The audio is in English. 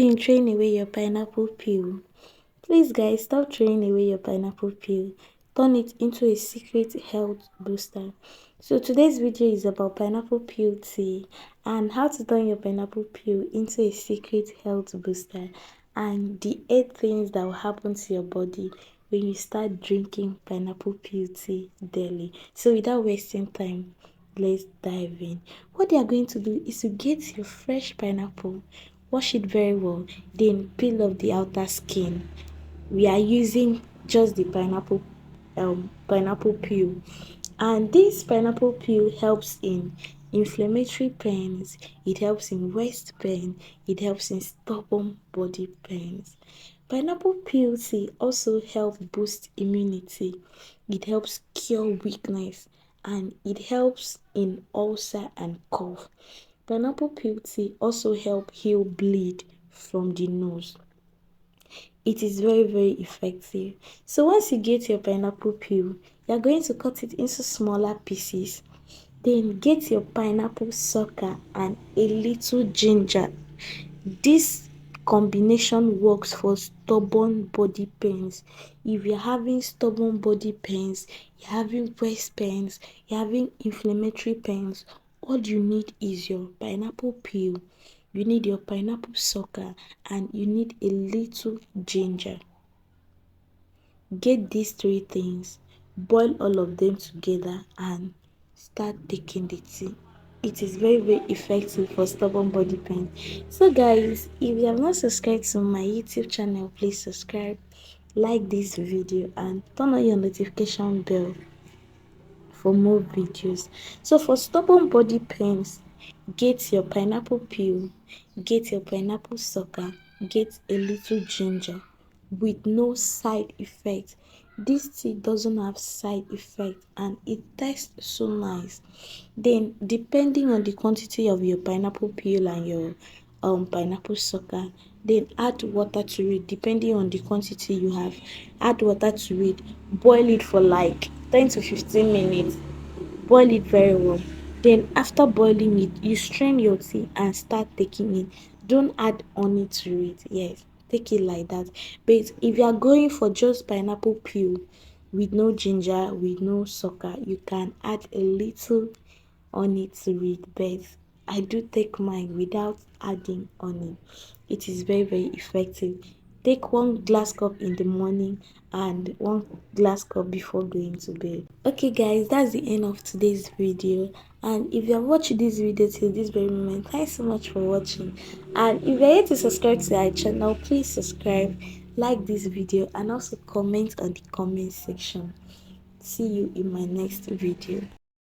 been throwing away your pineapple peel? Please guys, stop throwing away your pineapple peel. Turn it into a secret health booster. So today's video is about pineapple peel tea and how to turn your pineapple peel into a secret health booster and the 8 things that will happen to your body when you start drinking pineapple peel tea daily. So without wasting time, let's dive in. What they are going to do is to get your fresh pineapple, wash it very well, then peel off the outer skin. We are using just the pineapple peel, and this pineapple peel helps in inflammatory pains, it helps in waist pain, it helps in stubborn body pains. Pineapple peel tea also helps boost immunity, it helps cure weakness, and it helps in ulcer and cough. Pineapple peel tea also help heal bleed from the nose. It is very effective. So once you get your pineapple peel, you are going to cut it into smaller pieces. Then get your pineapple sucker and a little ginger. This combination works for stubborn body pains. If you're having stubborn body pains, you're having waist pains, you're having inflammatory pains, all you need is your pineapple peel, you need your pineapple sucker, and you need a little ginger. Get these 3 things, boil all of them together and start taking the tea. It is very effective for stubborn body pain. So guys, if you have not subscribed to my YouTube channel, please subscribe, like this video, and turn on your notification bell for more videos. So for stubborn body pains, get your pineapple peel, get your pineapple sucker, get a little ginger with no side effect. This tea doesn't have side effect and it tastes so nice. Then depending on the quantity of your pineapple peel and your pineapple sucker, then add water to it. Depending on the quantity you have, add water to it, boil it for like 10 to 15 minutes. Boil it very well. Then after boiling it, you strain your tea and start taking it. Don't add honey to it. Yes, take it like that. But if you are going for just pineapple peel with no ginger, with no sugar, you can add a little honey to it. But I do take mine without adding honey. It is very effective. Take 1 glass cup in the morning and 1 glass cup before going to bed. Okay guys, that's the end of today's video, and if you have watched this video till this very moment, thanks so much for watching. And if you're yet to subscribe to our channel, please subscribe, like this video, and also comment on the comment section. See you in my next video.